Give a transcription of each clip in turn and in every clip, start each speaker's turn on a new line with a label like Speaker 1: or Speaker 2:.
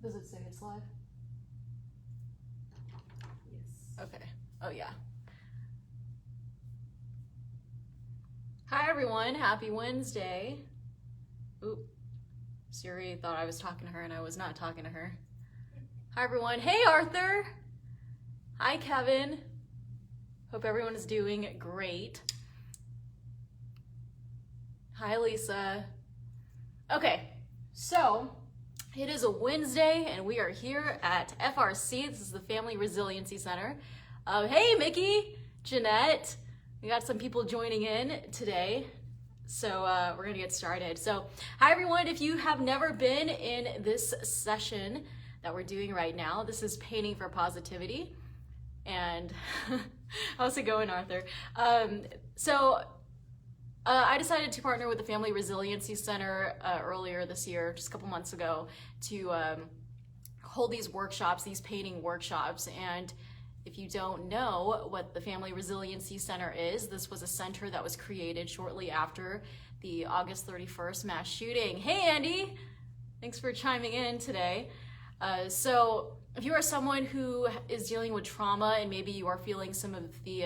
Speaker 1: Does it say it's live?
Speaker 2: Yes.
Speaker 1: Okay. Oh yeah. Hi everyone, happy Wednesday. Oop. Siri thought I was talking to her and I was not talking to her. Hi everyone. Hey Arthur. Hi Kevin. Hope everyone is doing great. Hi Lisa. Okay, so it is a Wednesday and we are here at FRC. This is the Family Resiliency Center. Hey Mickey, Jeanette. We got some people joining in today. So we're gonna get started. So hi everyone, if you have never been in this session that we're doing right now, this is Painting for Positivity. And how's it going, Arthur? I decided to partner with the Family Resiliency Center earlier this year, just a couple months ago, to hold these workshops, these painting workshops. And if you don't know what the Family Resiliency Center is, this was a center that was created shortly after the August 31st mass shooting. Hey Andy, thanks for chiming in today. So if you are someone who is dealing with trauma and maybe you are feeling some of the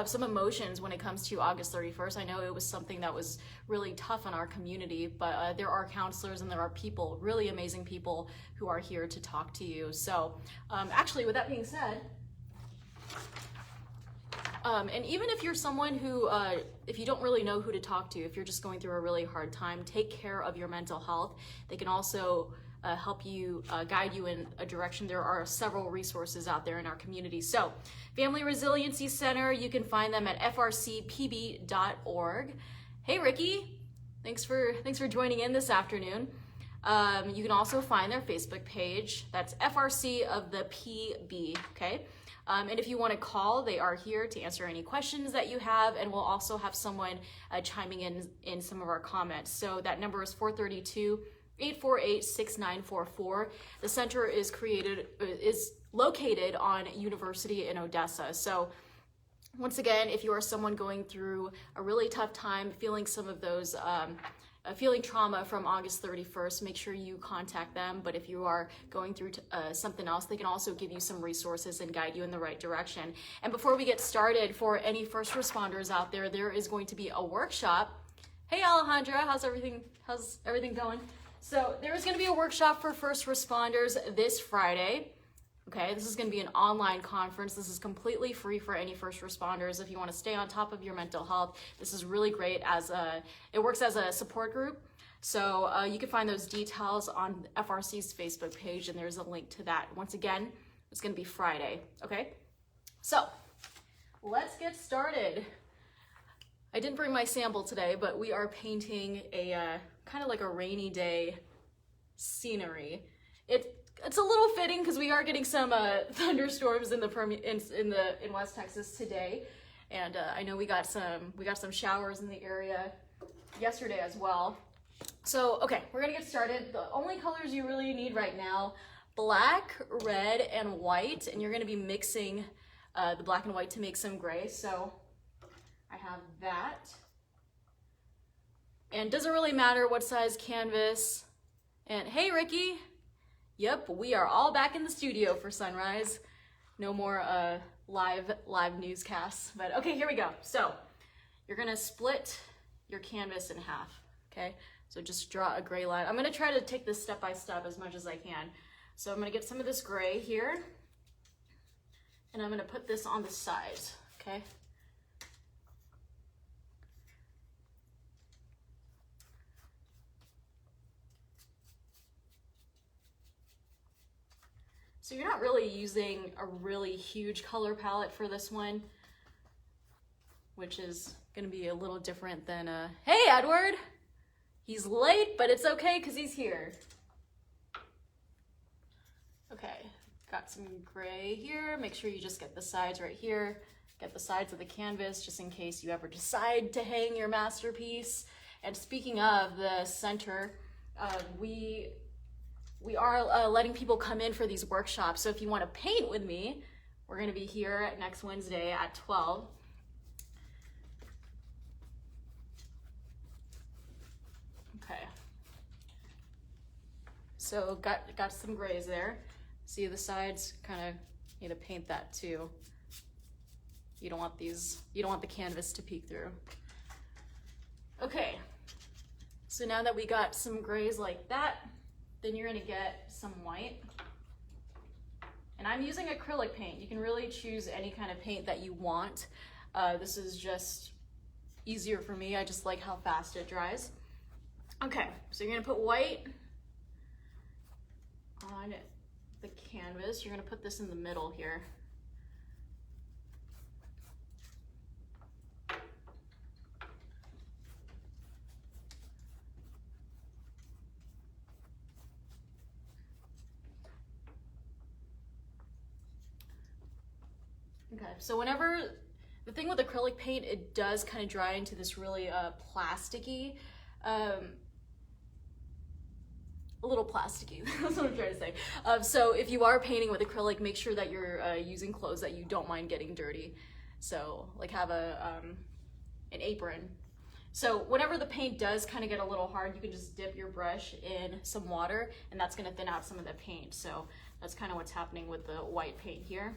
Speaker 1: some emotions when it comes to August 31st. I know it was something that was really tough in our community, but there are counselors and there are people, really amazing people who are here to talk to you. So actually, with that being said, and even if you're someone who, if you don't really know who to talk to, if you're just going through a really hard time, take care of your mental health. They can also help you, guide you in a direction. There are several resources out there in our community. So Family Resiliency Center, you can find them at frcpb.org. Hey Ricky, thanks for joining in this afternoon. You can also find their Facebook page. That's FRC of the PB, okay? And if you want to call, they are here to answer any questions that you have, and we'll also have someone chiming in some of our comments. So that number is 432-848-6944. The center is located on University in Odessa. So once again, if you are someone going through a really tough time, feeling some of those, feeling trauma from August 31st, make sure you contact them. But if you are going through something else, they can also give you some resources and guide you in the right direction. And before we get started, for any first responders out there, there is going to be a workshop. Hey Alejandra, how's everything going? So there is going to be a workshop for first responders this Friday. Okay, this is going to be an online conference. This is completely free for any first responders. If you want to stay on top of your mental health, this is really great it works as a support group. So you can find those details on FRC's Facebook page, and there's a link to that. Once again, it's going to be Friday. Okay, so let's get started. I didn't bring my sample today, but we are painting a kind of like a rainy day scenery. It's a little fitting because we are getting some thunderstorms in West Texas today, and I know we got some showers in the area yesterday as well. So okay, we're gonna get started. The only colors you really need right now: black, red, and white, and you're gonna be mixing the black and white to make some gray. So I have that, and it doesn't really matter what size canvas. And hey Ricky. Yep, we are all back in the studio for Sunrise. No more live newscasts, but okay, here we go. So you're gonna split your canvas in half, okay? So just draw a gray line. I'm gonna try to take this step by step as much as I can. So I'm gonna get some of this gray here, and I'm gonna put this on the sides, okay? So you're not really using a really huge color palette for this one, which is gonna be a little different than, hey Edward! He's late, but it's okay because he's here. Okay, got some gray here. Make sure you just get the sides right here. Get the sides of the canvas just in case you ever decide to hang your masterpiece. And speaking of the center, we are letting people come in for these workshops. So if you want to paint with me, we're going to be here next Wednesday at 12. So got some grays there. See the sides, kind of need to paint that too. You don't want the canvas to peek through. Okay, so now that we got some grays like that, then you're gonna get some white. And I'm using acrylic paint. You can really choose any kind of paint that you want. This is just easier for me. I just like how fast it dries. Okay, so you're gonna put white on the canvas. You're gonna put this in the middle here. Okay, so whenever, the thing with acrylic paint, it does kind of dry into this really plasticky, a little plasticky, that's what I'm trying to say. So if you are painting with acrylic, make sure that you're using clothes that you don't mind getting dirty. So like have an apron. So whenever the paint does kind of get a little hard, you can just dip your brush in some water and that's gonna thin out some of the paint. So that's kind of what's happening with the white paint here.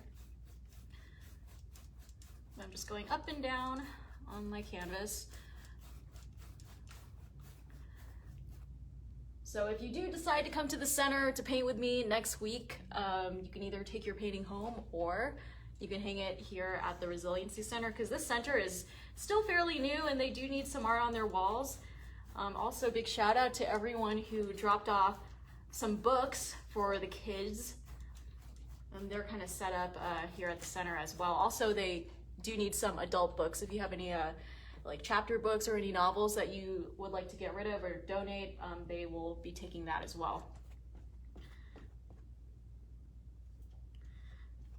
Speaker 1: I'm just going up and down on my canvas. So if you do decide to come to the center to paint with me next week, you can either take your painting home or you can hang it here at the Resiliency Center, because this center is still fairly new and they do need some art on their walls. Also, big shout out to everyone who dropped off some books for the kids. They're kind of set up here at the center as well. Also, they do need some adult books. If you have any like chapter books or any novels that you would like to get rid of or donate, they will be taking that as well.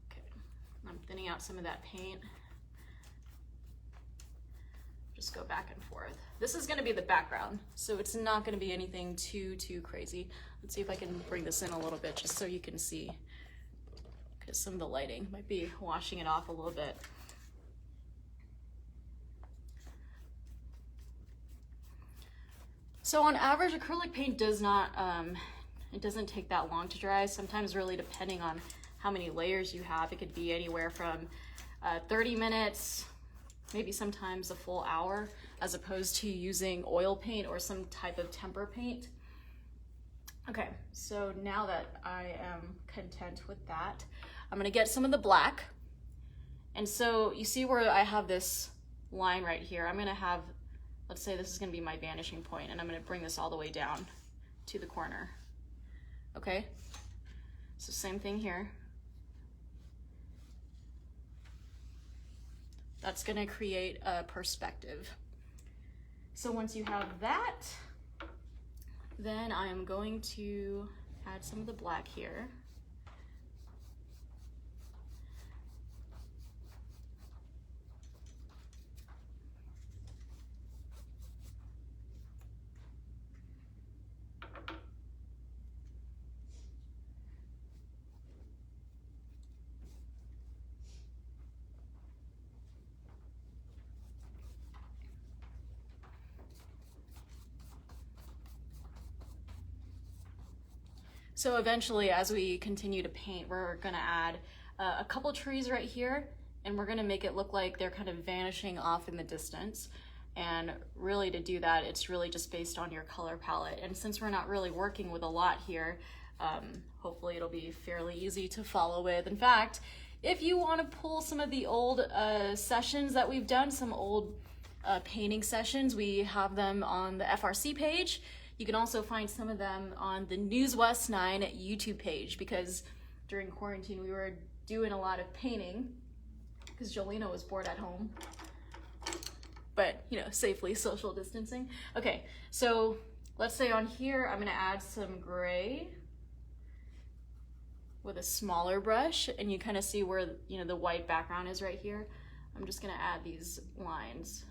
Speaker 1: Okay, I'm thinning out some of that paint. Just go back and forth. This is gonna be the background, so it's not gonna be anything too crazy. Let's see if I can bring this in a little bit just so you can see, because some of the lighting might be washing it off a little bit. So on average, acrylic paint does not, it doesn't take that long to dry. Sometimes really depending on how many layers you have, it could be anywhere from 30 minutes, maybe sometimes a full hour, as opposed to using oil paint or some type of temper paint. Okay, so now that I am content with that, I'm gonna get some of the black. And so you see where I have this line right here, I'm gonna have, let's say this is gonna be my vanishing point, and I'm gonna bring this all the way down to the corner. Okay, so same thing here. That's gonna create a perspective. So once you have that, then I am going to add some of the black here. So eventually, as we continue to paint, we're gonna add a couple trees right here, and we're gonna make it look like they're kind of vanishing off in the distance. And really to do that, it's really just based on your color palette. And since we're not really working with a lot here, hopefully it'll be fairly easy to follow with. In fact, if you wanna pull some of the old sessions that we've done, some old painting sessions, we have them on the FRC page. You can also find some of them on the News West 9 YouTube page, because during quarantine we were doing a lot of painting because Jolina was bored at home, but you know, safely social distancing. Okay, so let's say on here I'm gonna add some gray with a smaller brush, and you kind of see where, you know, the white background is right here. I'm just gonna add these lines.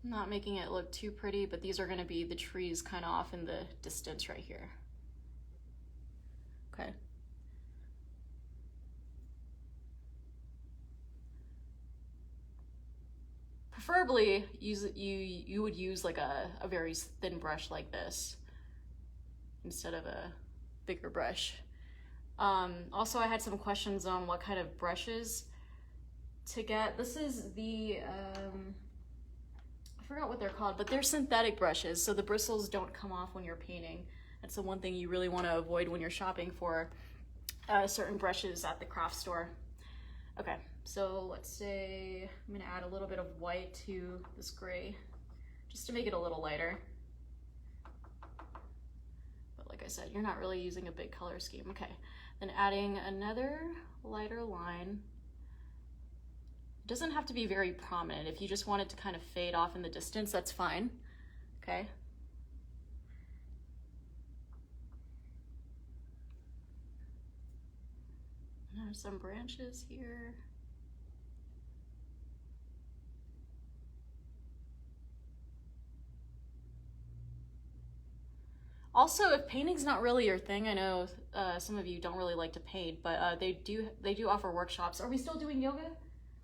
Speaker 1: Not making it look too pretty, but these are gonna be the trees kind of off in the distance right here. Okay. preferably you would use like a very thin brush like this instead of a bigger brush. Also, I had some questions on what kind of brushes to get. This is the, I forgot what they're called, but they're synthetic brushes, so the bristles don't come off when you're painting. That's the one thing you really want to avoid when you're shopping for certain brushes at the craft store. Okay, so let's say I'm gonna add a little bit of white to this gray, just to make it a little lighter. But like I said, you're not really using a big color scheme. Okay, then adding another lighter line. It doesn't have to be very prominent. If you just want it to kind of fade off in the distance, that's fine, okay? There's some branches here. Also, if painting's not really your thing, I know some of you don't really like to paint, but they do offer workshops. Are we still doing yoga?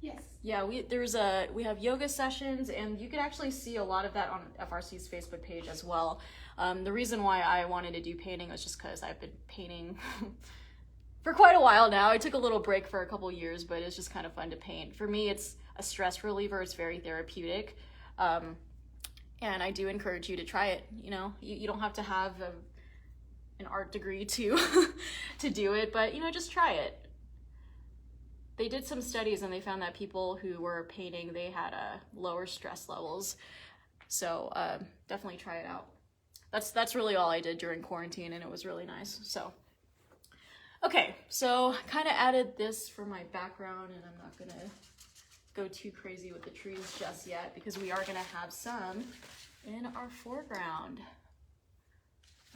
Speaker 2: Yes.
Speaker 1: Yeah, we have yoga sessions, and you can actually see a lot of that on FRC's Facebook page as well. The reason why I wanted to do painting was just because I've been painting for quite a while now. I took a little break for a couple years, but it's just kind of fun to paint. For me, it's a stress reliever. It's very therapeutic. And I do encourage you to try it. You know, you don't have to have an art degree to to do it, but you know, just try it. They did some studies and they found that people who were painting, they had lower stress levels. So definitely try it out. That's really all I did during quarantine, and it was really nice. So okay, so kind of added this for my background, and I'm not gonna go too crazy with the trees just yet because we are gonna have some in our foreground.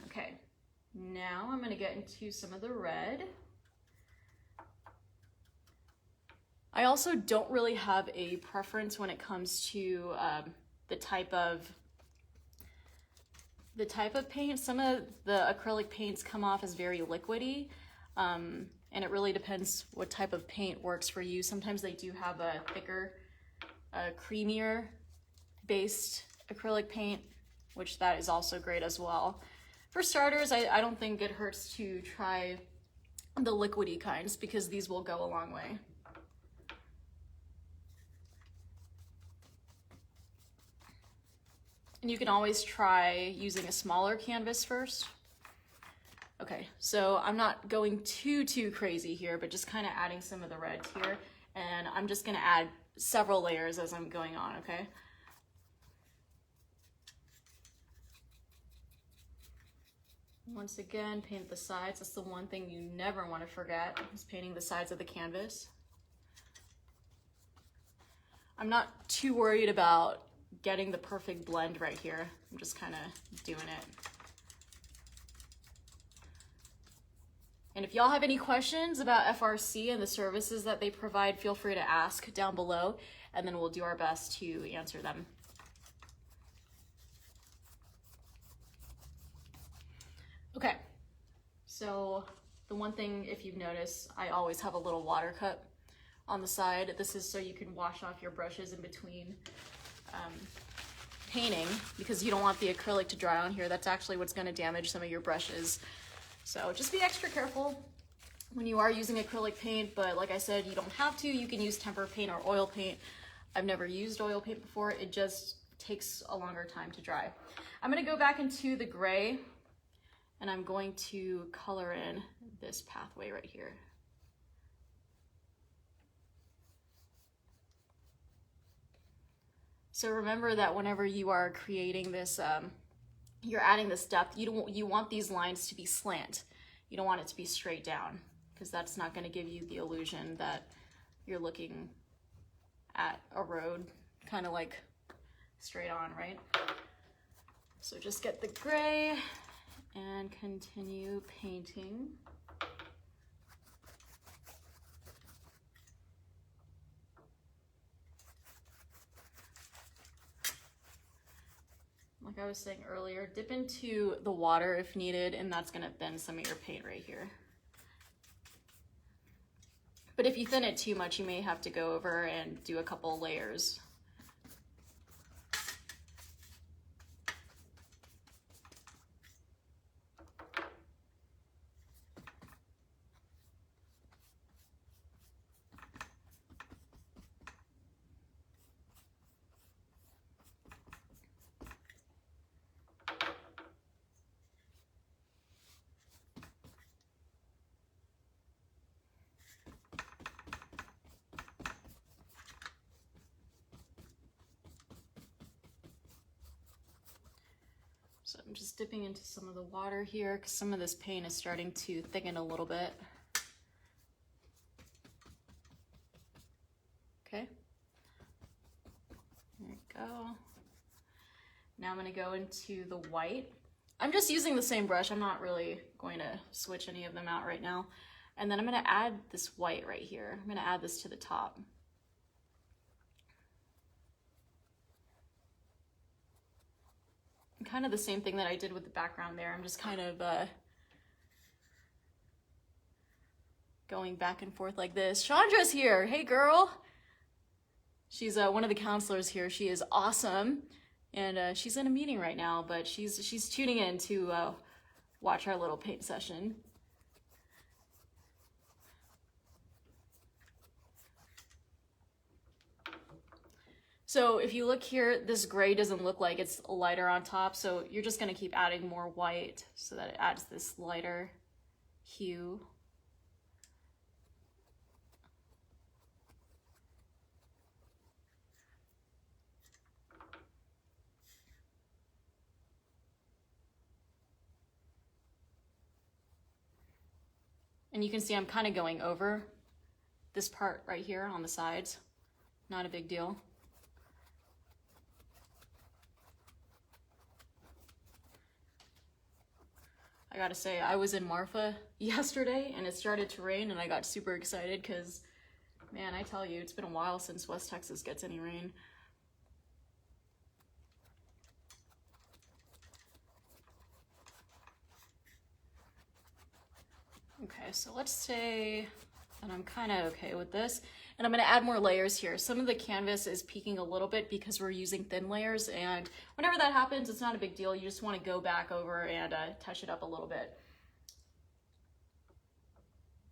Speaker 1: Okay, now I'm gonna get into some of the red. I also don't really have a preference when it comes to the type of paint. Some of the acrylic paints come off as very liquidy. And it really depends what type of paint works for you. Sometimes they do have a thicker, creamier based acrylic paint, which that is also great as well. For starters, I don't think it hurts to try the liquidy kinds because these will go a long way. And you can always try using a smaller canvas first. Okay, so I'm not going too crazy here, but just kind of adding some of the reds here. And I'm just gonna add several layers as I'm going on, okay? Once again, paint the sides. That's the one thing you never want to forget, is painting the sides of the canvas. I'm not too worried about getting the perfect blend right here. I'm just kind of doing it. And if y'all have any questions about FRC and the services that they provide, feel free to ask down below, and then we'll do our best to answer them. Okay, so the one thing, if you've noticed, I always have a little water cup on the side. This is so you can wash off your brushes in between painting, because you don't want the acrylic to dry on here. That's actually what's going to damage some of your brushes. So just be extra careful when you are using acrylic paint, but like I said, you don't have to. You can use tempera paint or oil paint. I've never used oil paint before. It just takes a longer time to dry. I'm going to go back into the gray, and I'm going to color in this pathway right here. So remember that whenever you are creating this, you're adding this depth, you want these lines to be slant. You don't want it to be straight down, because that's not going to give you the illusion that you're looking at a road kind of like straight on, right? So just get the gray and continue painting. Like I was saying earlier, dip into the water if needed, and that's gonna thin some of your paint right here. But if you thin it too much, you may have to go over and do a couple layers. So I'm just dipping into some of the water here because some of this paint is starting to thicken a little bit. Okay. There we go. Now I'm going to go into the white. I'm just using the same brush. I'm not really going to switch any of them out right now. And then I'm going to add this white right here. I'm going to add this to the top. Kind of the same thing that I did with the background there. I'm just kind of going back and forth like this. Chandra's here. Hey, girl. She's one of the counselors here. She is awesome. And she's in a meeting right now, but she's tuning in to watch our little paint session. So if you look here, this gray doesn't look like it's lighter on top, so you're just gonna keep adding more white so that it adds this lighter hue. And you can see I'm kind of going over this part right here on the sides. Not a big deal. I gotta say, I was in Marfa yesterday and it started to rain and I got super excited because, man, I tell you, it's been a while since West Texas gets any rain. Okay, so let's say that I'm kind of okay with this. And I'm gonna add more layers here. Some of the canvas is peaking a little bit because we're using thin layers, and whenever that happens, it's not a big deal. You just wanna go back over and touch it up a little bit.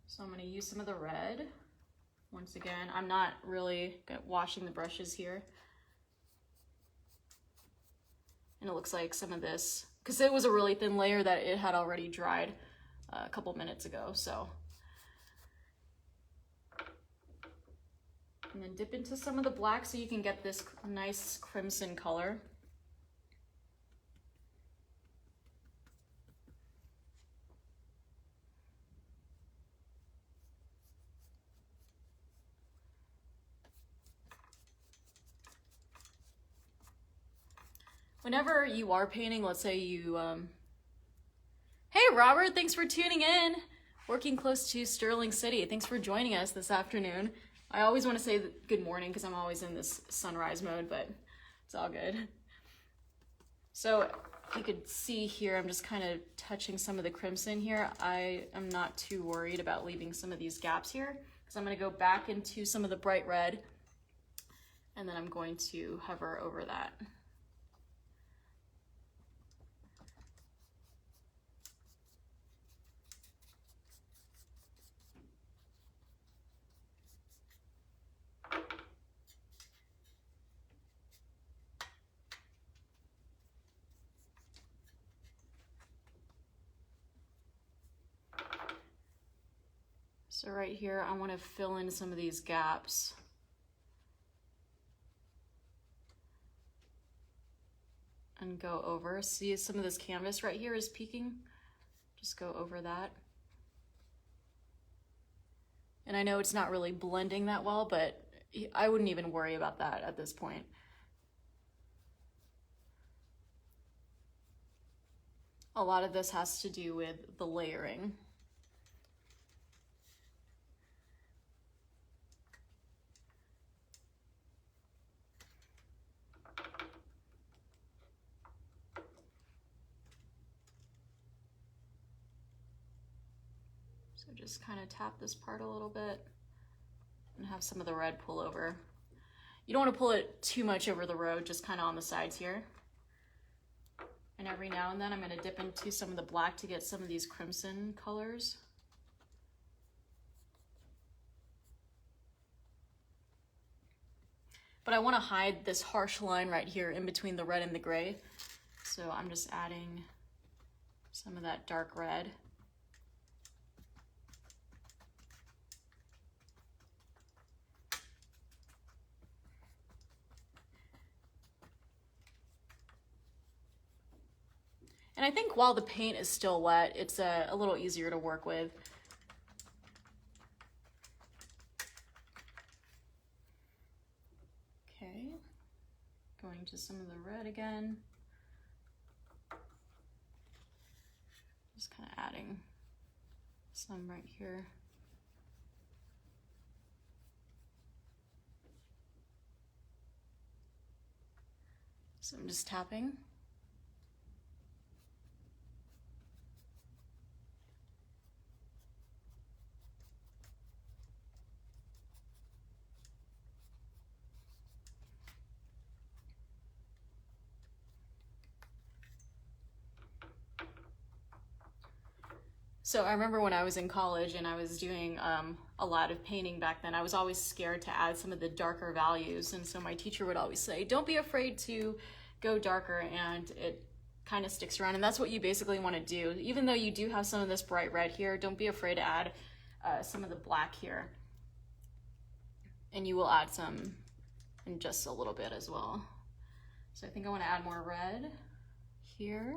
Speaker 1: So I'm gonna use some of the red. Once again, I'm not really washing the brushes here. And it looks like some of this, because it was a really thin layer that it had already dried a couple minutes ago, so. And then dip into some of the black so you can get this nice crimson color. Whenever you are painting, let's say you, hey Robert, thanks for tuning in. Working close to Sterling City. Thanks for joining us this afternoon. I always want to say good morning because I'm always in this sunrise mode, but it's all good. So you could see here, I'm just kind of touching some of the crimson here. I am not too worried about leaving some of these gaps here because I'm going to go back into some of the bright red and then I'm going to hover over that. So right here, I want to fill in some of these gaps. And go over. See some of this canvas right here is peeking. Just go over that. And I know it's not really blending that well, but I wouldn't even worry about that at this point. A lot of this has to do with the layering. So just kind of tap this part a little bit and have some of the red pull over. You don't want to pull it too much over the road, just kind of on the sides here. And every now and then I'm going to dip into some of the black to get some of these crimson colors. But I want to hide this harsh line right here in between the red and the gray. So I'm just adding some of that dark red. And I think while the paint is still wet, it's a little easier to work with. Okay, going to some of the red again. Just kind of adding some right here. So I'm just tapping. So I remember when I was in college and I was doing a lot of painting back then, I was always scared to add some of the darker values. And so my teacher would always say, don't be afraid to go darker, and it kind of sticks around. And that's what you basically want to do. Even though you do have some of this bright red here, don't be afraid to add some of the black here. And you will add some in just a little bit as well. So I think I want to add more red here.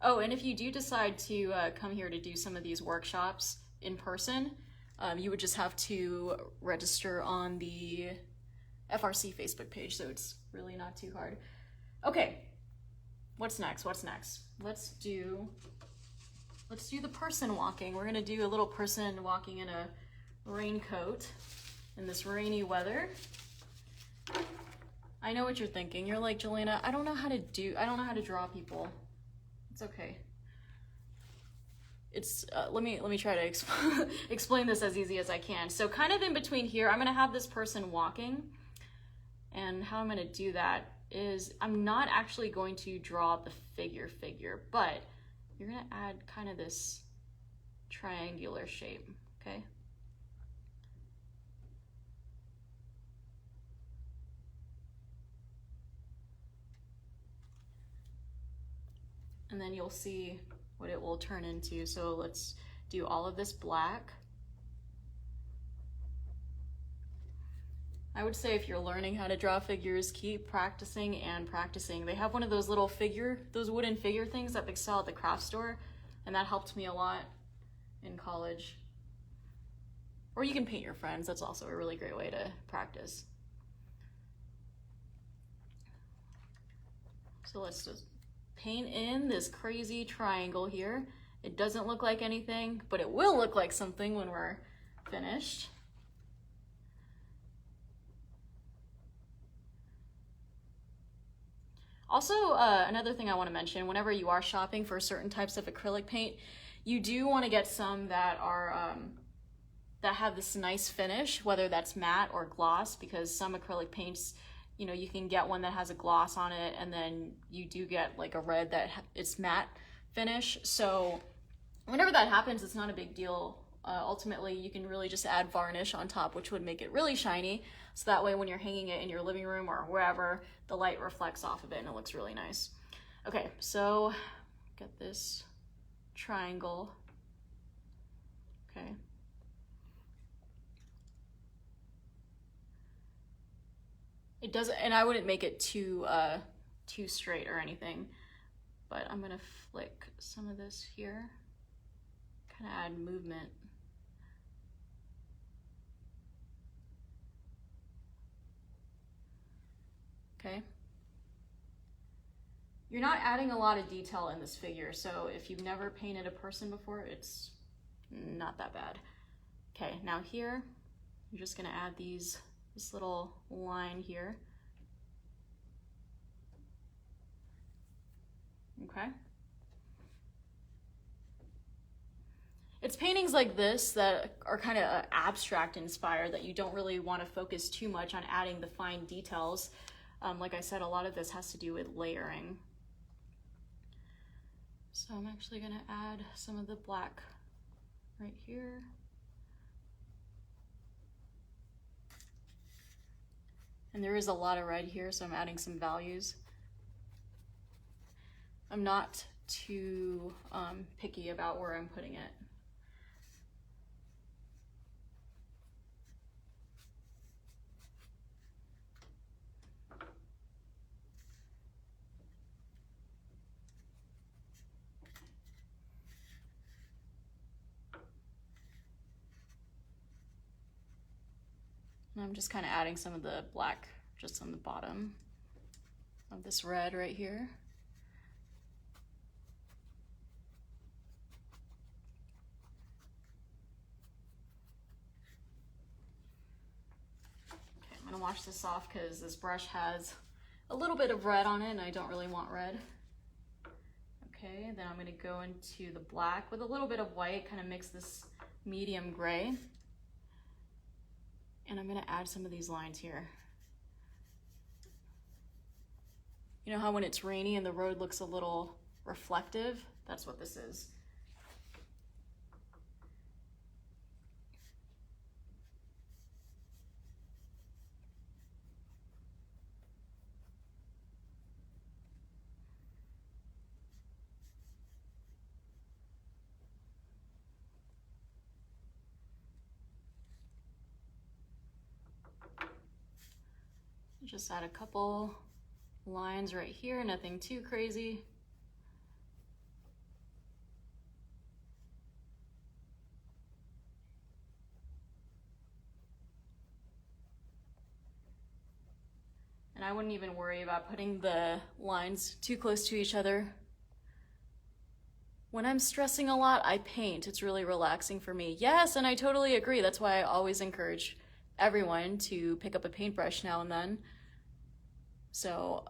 Speaker 1: Oh, and if you do decide to come here to do some of these workshops in person, you would just have to register on the FRC Facebook page, so it's really not too hard. Okay, what's next? What's next? Let's do the person walking. We're gonna do a little person walking in a raincoat in this rainy weather. I know what you're thinking. You're like, Jolina, I don't know how to draw people. It's okay. It's let me try to explain this as easy as I can. So kind of in between here, I'm gonna have this person walking, and how I'm gonna do that is I'm not actually going to draw the figure, but you're gonna add kind of this triangular shape, okay? And then you'll see what it will turn into. So let's do all of this black. I would say if you're learning how to draw figures, keep practicing and practicing. They have one of those little those wooden figure things that they sell at the craft store, and that helped me a lot in college. Or you can paint your friends. That's also a really great way to practice. So let's just paint in this crazy triangle here. It doesn't look like anything, but it will look like something when we're finished. Also, another thing I want to mention, whenever you are shopping for certain types of acrylic paint, you do want to get some that are that have this nice finish, whether that's matte or gloss, because some acrylic paints, you know, you can get one that has a gloss on it, and then you do get like a red that it's matte finish. So whenever that happens, it's not a big deal. Ultimately, you can really just add varnish on top, which would make it really shiny. So that way when you're hanging it in your living room or wherever, the light reflects off of it and it looks really nice. Okay, so get this triangle. Okay. It doesn't, and I wouldn't make it too straight or anything, but I'm gonna flick some of this here, kind of add movement. Okay. You're not adding a lot of detail in this figure, so if you've never painted a person before, it's not that bad. Okay, now here, I'm just gonna add this little line here. Okay. It's paintings like this that are kind of abstract inspired, that you don't really want to focus too much on adding the fine details. Like I said, a lot of this has to do with layering. So I'm actually going to add some of the black right here. And there is a lot of red here, so I'm adding some values. I'm not too picky about where I'm putting it. And I'm just kind of adding some of the black just on the bottom of this red right here. Okay, I'm gonna wash this off because this brush has a little bit of red on it and I don't really want red. Okay, then I'm gonna go into the black with a little bit of white, kind of mix this medium gray. And I'm gonna add some of these lines here. You know how when it's rainy and the road looks a little reflective? That's what this is. Just add a couple lines right here, nothing too crazy. And I wouldn't even worry about putting the lines too close to each other. When I'm stressing a lot, I paint. It's really relaxing for me. Yes, and I totally agree. That's why I always encourage everyone to pick up a paintbrush now and then. So,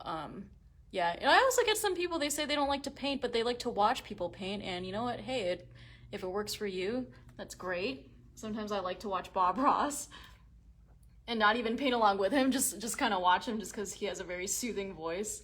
Speaker 1: yeah, and I also get some people, they say they don't like to paint, but they like to watch people paint, and you know what, hey, if it works for you, that's great. Sometimes I like to watch Bob Ross, and not even paint along with him, just kind of watch him just because he has a very soothing voice.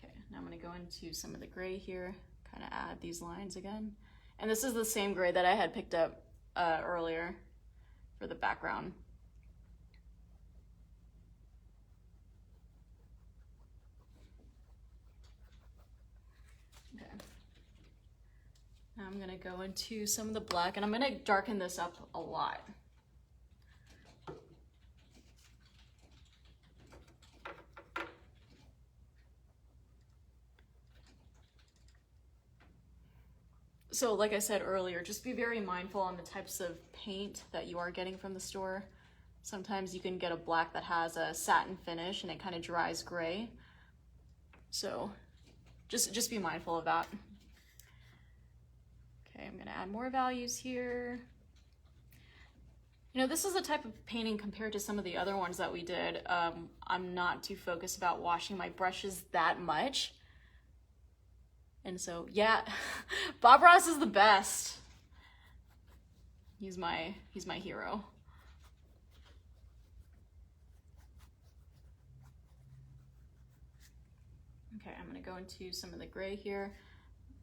Speaker 1: Okay, now I'm gonna go into some of the gray here. Kind of add these lines again. And this is the same gray that I had picked up earlier for the background. Okay. Now I'm gonna go into some of the black and I'm gonna darken this up a lot. So like I said earlier, just be very mindful on the types of paint that you are getting from the store. Sometimes you can get a black that has a satin finish and it kind of dries gray. So just be mindful of that. Okay, I'm gonna add more values here. You know, this is a type of painting compared to some of the other ones that we did. I'm not too focused about washing my brushes that much. And so, yeah, Bob Ross is the best. He's my hero. Okay, I'm gonna go into some of the gray here.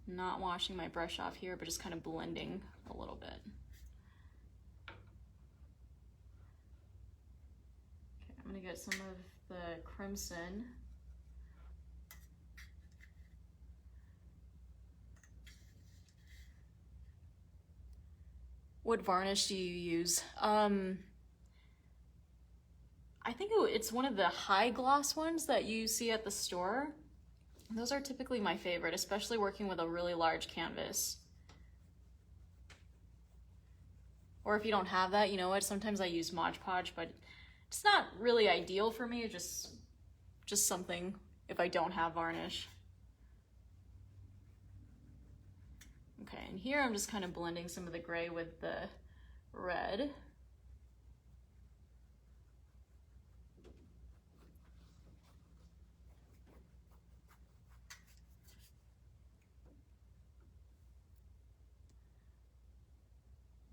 Speaker 1: Not washing my brush off here, but just kind of blending a little bit. Okay, I'm gonna get some of the crimson. What varnish do you use? I think it's one of the high gloss ones that you see at the store. Those are typically my favorite, especially working with a really large canvas. Or if you don't have that, you know what? Sometimes I use Mod Podge, but it's not really ideal for me. It's just something if I don't have varnish. Okay, and here I'm just kind of blending some of the gray with the red.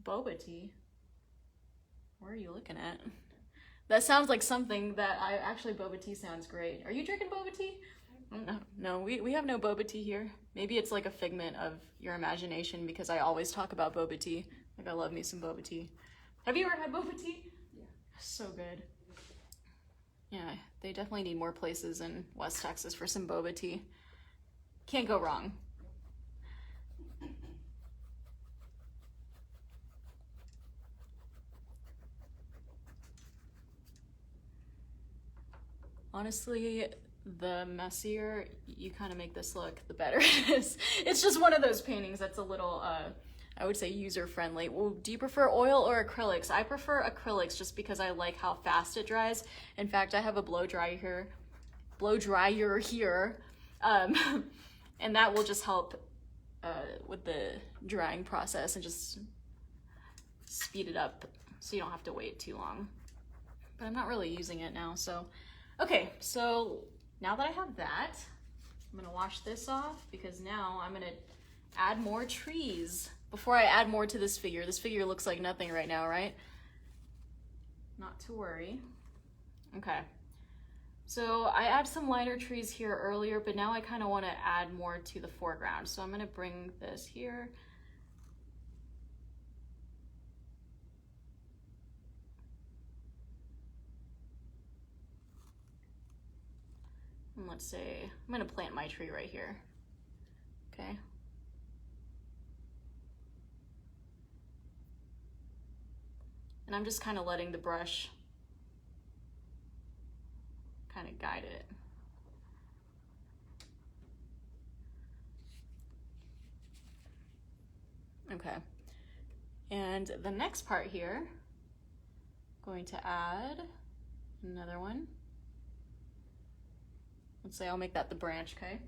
Speaker 1: Boba tea? Where are you looking at? That sounds like something that boba tea sounds great. Are you drinking boba tea? No, we have no boba tea here. Maybe it's like a figment of your imagination because I always talk about boba tea. Like I love me some boba tea. Have you ever had boba tea? Yeah. So good. Yeah, they definitely need more places in West Texas for some boba tea. Can't go wrong. Honestly, the messier you kind of make this look, the better it is. It's just one of those paintings that's a little, I would say, user-friendly. Well, do you prefer oil or acrylics? I prefer acrylics just because I like how fast it dries. In fact, I have a blow dryer here, and that will just help with the drying process and just speed it up so you don't have to wait too long. But I'm not really using it now, so. Okay, so now that I have that, I'm gonna wash this off because now I'm gonna add more trees before I add more to this figure. This figure looks like nothing right now, right? Not to worry. Okay, so I add some lighter trees here earlier, but now I kind of want to add more to the foreground. So I'm gonna bring this here. And let's say, I'm gonna plant my tree right here, okay? And I'm just kind of letting the brush kind of guide it. Okay, and the next part here, going to add another one. Let's say I'll make that the branch, okay?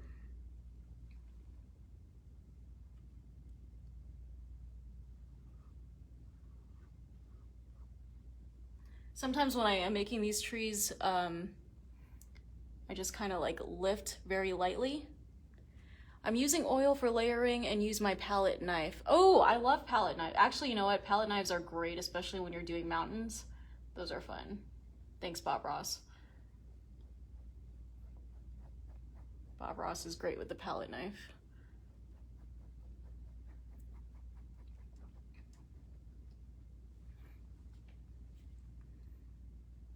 Speaker 1: Sometimes when I am making these trees, I just kind of like lift very lightly. I'm using oil for layering and use my palette knife. Oh, I love palette knife. Actually, you know what? Palette knives are great, especially when you're doing mountains. Those are fun. Thanks, Bob Ross. Bob Ross is great with the palette knife.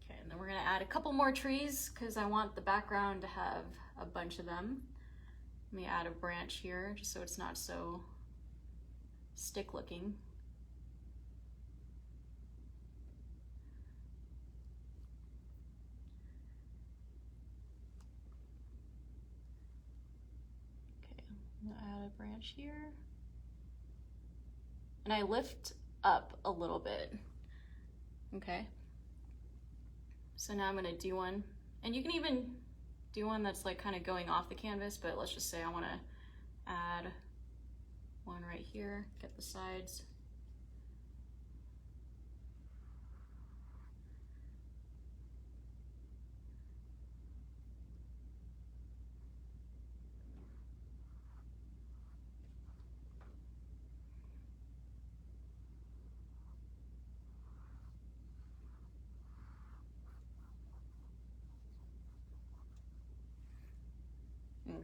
Speaker 1: Okay, and then we're gonna add a couple more trees because I want the background to have a bunch of them. Let me add a branch here just so it's not so stick looking. I'm gonna add a branch here. And I lift up a little bit, okay? So now I'm gonna do one, and you can even do one that's like kind of going off the canvas, but let's just say I wanna add one right here, get the sides.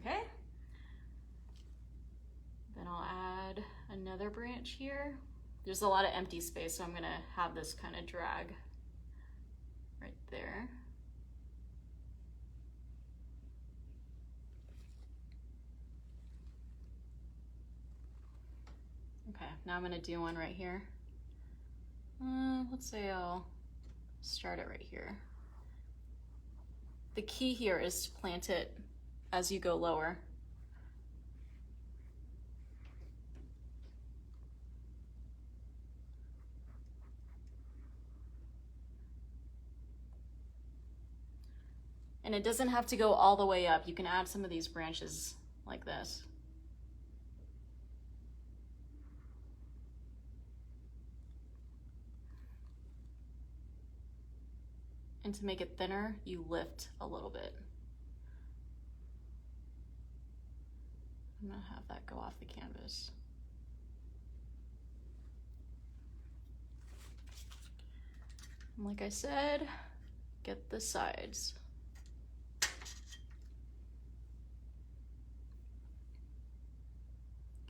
Speaker 1: Okay. Then I'll add another branch here. There's a lot of empty space, so I'm gonna have this kind of drag right there. Okay, now I'm gonna do one right here. Let's say I'll start it right here. The key here is to plant it as you go lower. And it doesn't have to go all the way up. You can add some of these branches like this. And to make it thinner, you lift a little bit. I'm gonna have that go off the canvas. And like I said, get the sides.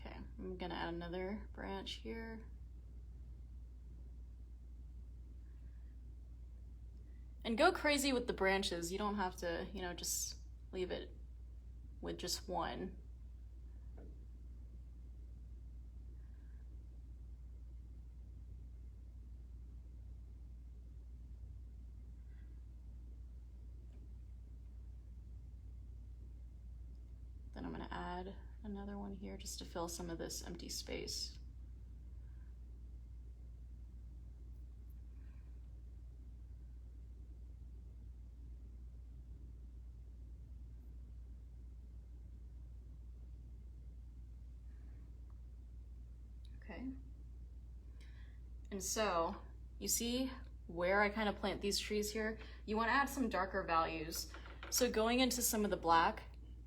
Speaker 1: Okay, I'm gonna add another branch here. And go crazy with the branches. You don't have to, you know, just leave it with just one. Then I'm gonna add another one here just to fill some of this empty space. Okay. And so you see where I kind of plant these trees here? You want to add some darker values. So going into some of the black,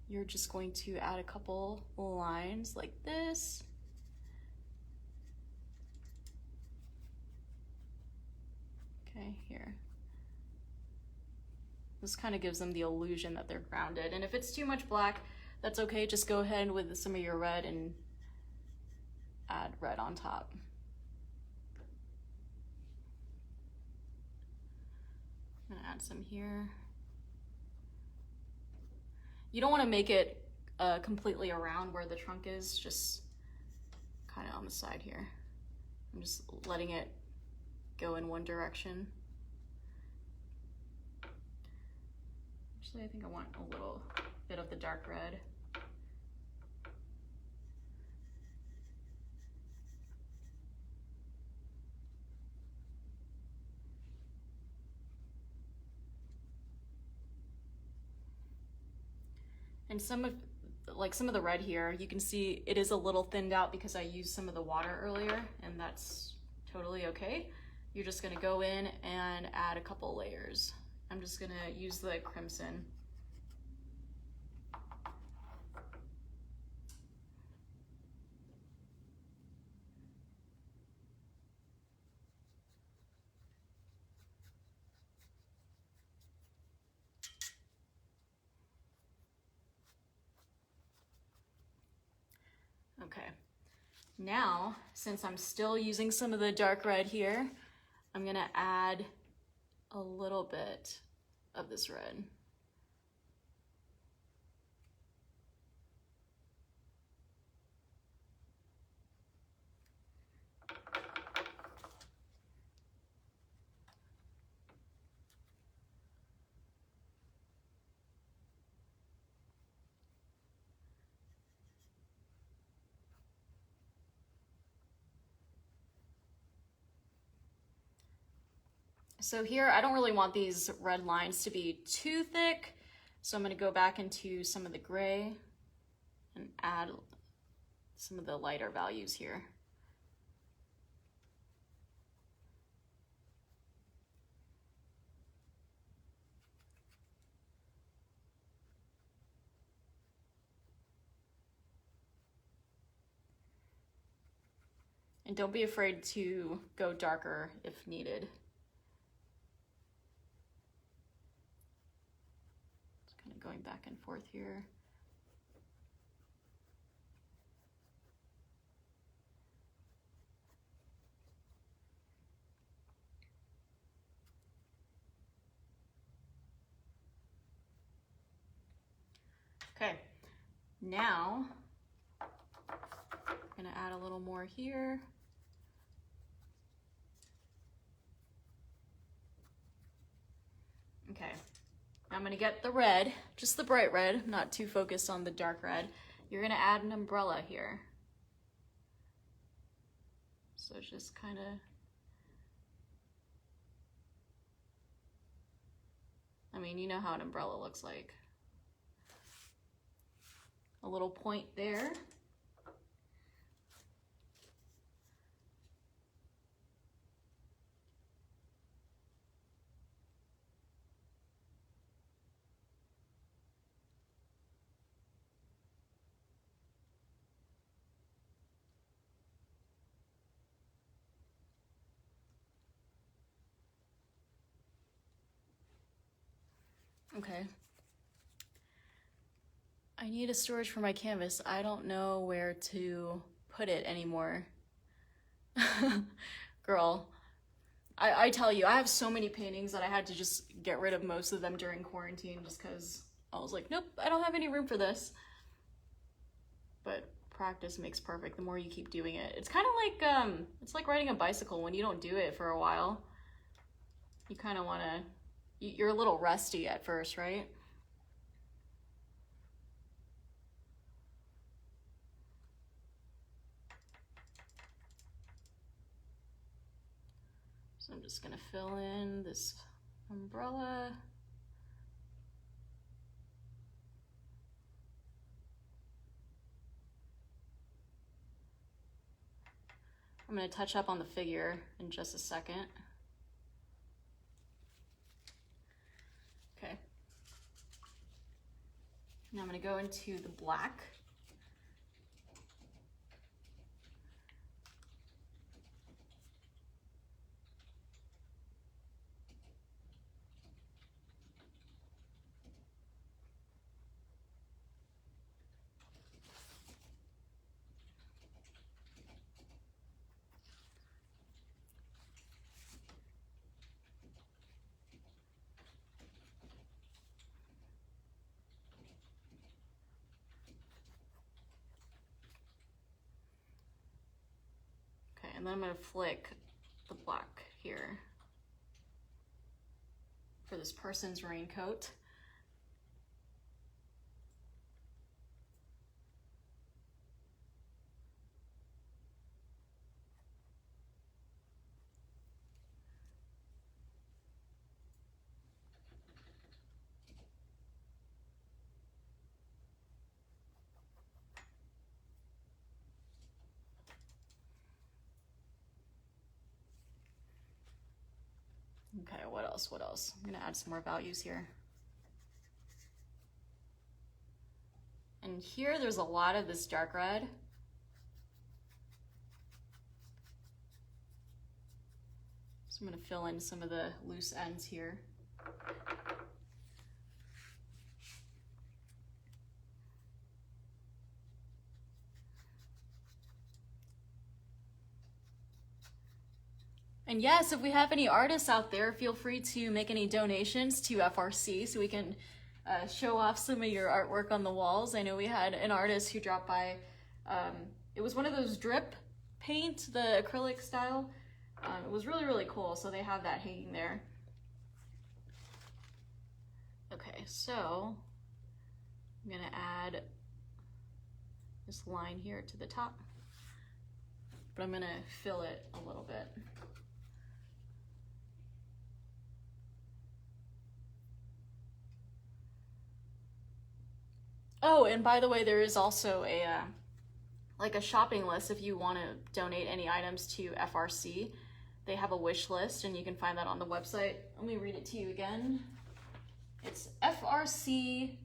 Speaker 1: you're just going to add a couple lines like this. Okay, here. This kind of gives them the illusion that they're grounded. And if it's too much black, that's okay. Just go ahead with some of your red and add red on top. I'm gonna add some here. You don't want to make it completely around where the trunk is, just kind of on the side here. I'm just letting it go in one direction. Actually, I think I want a little bit of the dark red. And some of the red here, you can see it is a little thinned out because I used some of the water earlier, and that's totally okay. You're just gonna go in and add a couple layers. I'm just gonna use the crimson. Okay, now, since I'm still using some of the dark red here, I'm gonna add a little bit of this red. So here, I don't really want these red lines to be too thick, so I'm gonna go back into some of the gray and add some of the lighter values here. And don't be afraid to go darker if needed. Going back and forth here. Okay, now I'm gonna add a little more here. Okay. I'm gonna get the red, just the bright red, not too focused on the dark red. You're gonna add an umbrella here. So it's just kind of, I mean, you know how an umbrella looks like. A little point there. Okay. I need a storage for my canvas. I don't know where to put it anymore. Girl, I tell you, I have so many paintings that I had to just get rid of most of them during quarantine just because I was like, nope, I don't have any room for this. But practice makes perfect. The more you keep doing it, it's kind of like it's like riding a bicycle. When you don't do it for a while, you kind of want to, you're a little rusty at first, right? So I'm just gonna fill in this umbrella. I'm gonna touch up on the figure in just a second. Okay. Now I'm gonna go into the black. And then I'm going to flick the black here for this person's raincoat. Okay, what else? What else? I'm gonna add some more values here. And here there's a lot of this dark red. So I'm gonna fill in some of the loose ends here. And yes, if we have any artists out there, feel free to make any donations to FRC so we can show off some of your artwork on the walls. I know we had an artist who dropped by. It was one of those drip paint, the acrylic style. It was really, really cool. So they have that hanging there. Okay, so I'm gonna add this line here to the top, but I'm gonna fill it a little bit. Oh, and by the way, there is also a like a shopping list if you want to donate any items to FRC. They have a wish list, and you can find that on the website. Let me read it to you again. It's frcpb.org,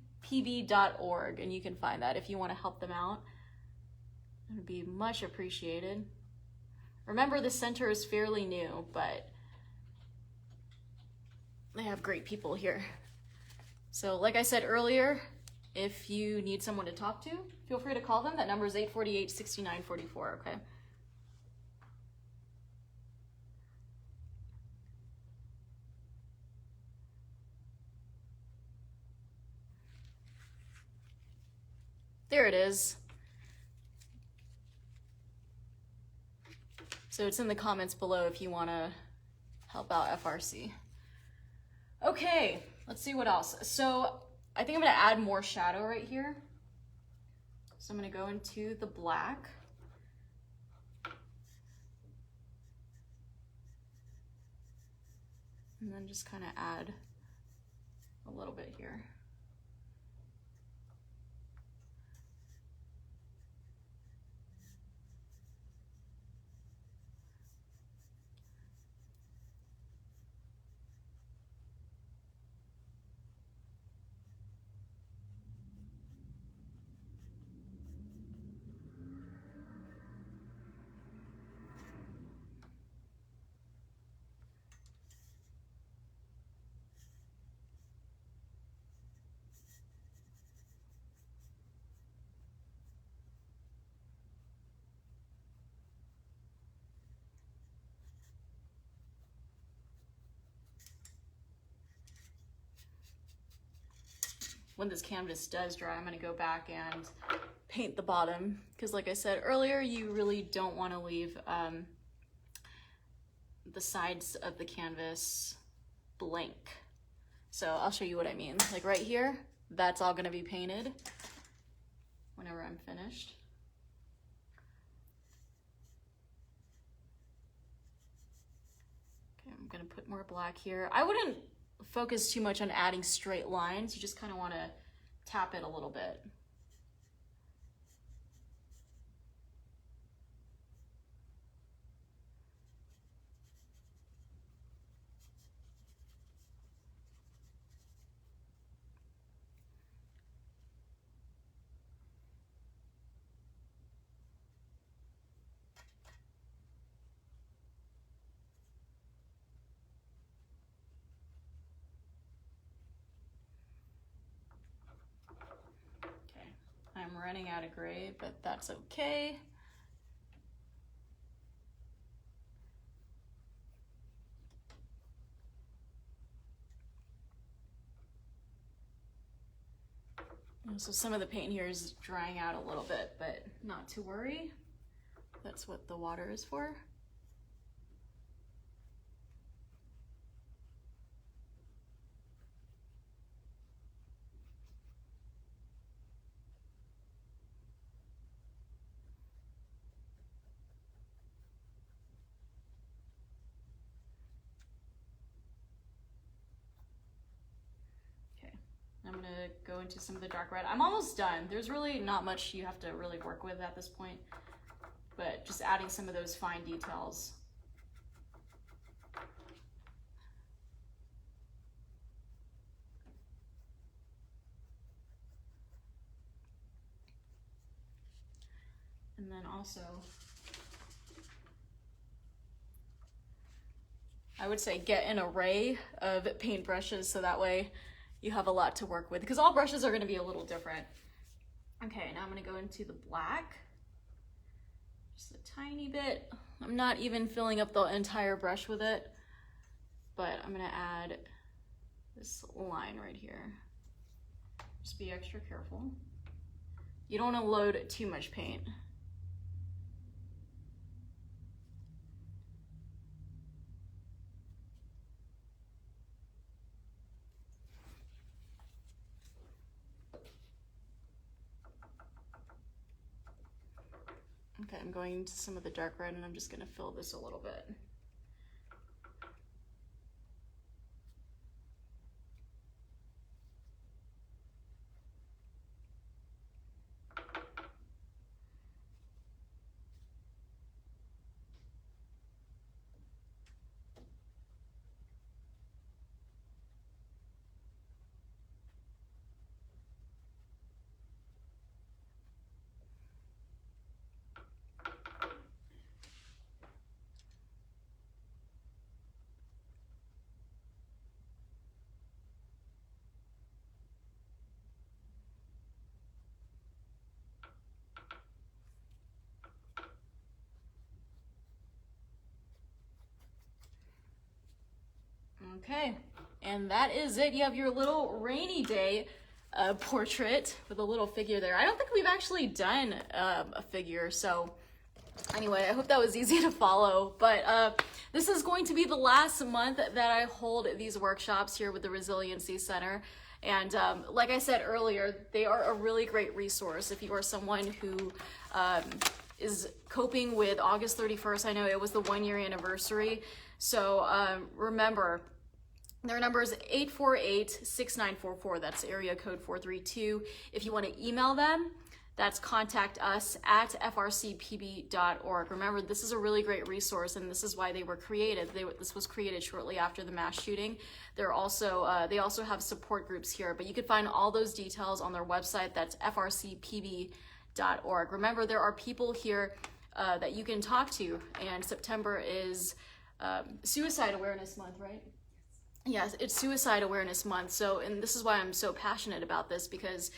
Speaker 1: and you can find that if you want to help them out. It would be much appreciated. Remember, the center is fairly new, but they have great people here. So like I said earlier, if you need someone to talk to, feel free to call them. That number is 848-6944, okay? There it is. So it's in the comments below if you want to help out FRC. Okay, let's see what else. So I think I'm going to add more shadow right here. So I'm going to go into the black. And then just kind of add a little bit here. when this canvas does dry, I'm gonna go back and paint the bottom, because like I said earlier, you really don't want to leave the sides of the canvas blank. So I'll show you what I mean. Like right here, that's all gonna be painted whenever I'm finished. Okay, I'm gonna put more black here. I wouldn't focus too much on adding straight lines. You just kind of want to tap it a little bit. I'm running out of gray, but that's okay. So some of the paint here is drying out a little bit, but not to worry. That's what the water is for. I'm gonna go into some of the dark red. I'm almost done. There's really not much you have to really work with at this point, but just adding some of those fine details. And then also, I would say get an array of paint brushes so that way you have a lot to work with, because all brushes are going to be a little different. Okay, now I'm going to go into the black, just a tiny bit. I'm not even filling up the entire brush with it, but I'm going to add this line right here. Just be extra careful. You don't want to load too much paint. Okay, I'm going into some of the dark red and I'm just gonna fill this a little bit. Okay, and that is it. You have your little rainy day portrait with a little figure there. I don't think we've actually done a figure, so anyway, I hope that was easy to follow. But this is going to be the last month that I hold these workshops here with the Resiliency Center. And like I said earlier, they are a really great resource if you are someone who is coping with August 31st. I know it was the 1-year anniversary. So remember, their number is 848-6944. That's area code 432. If you want to email them, that's contact us at frcpb.org. Remember, this is a really great resource, and this is why they were created. This was created shortly after the mass shooting. They also have support groups here, but you can find all those details on their website. That's frcpb.org. Remember, there are people here that you can talk to, and September is Suicide Awareness Month, right? Yes, it's Suicide Awareness Month. So, and this is why I'm so passionate about this, because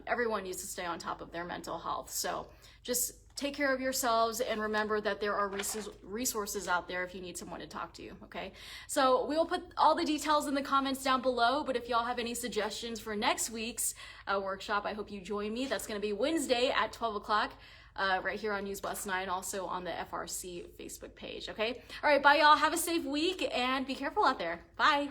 Speaker 1: everyone needs to stay on top of their mental health. So just take care of yourselves, and remember that there are resources out there if you need someone to talk to, okay? So we will put all the details in the comments down below, but if y'all have any suggestions for next week's workshop, I hope you join me. That's gonna be Wednesday at 12 o'clock. Right here on News West 9, also on the FRC Facebook page, okay? All right, bye y'all, have a safe week, and be careful out there. Bye.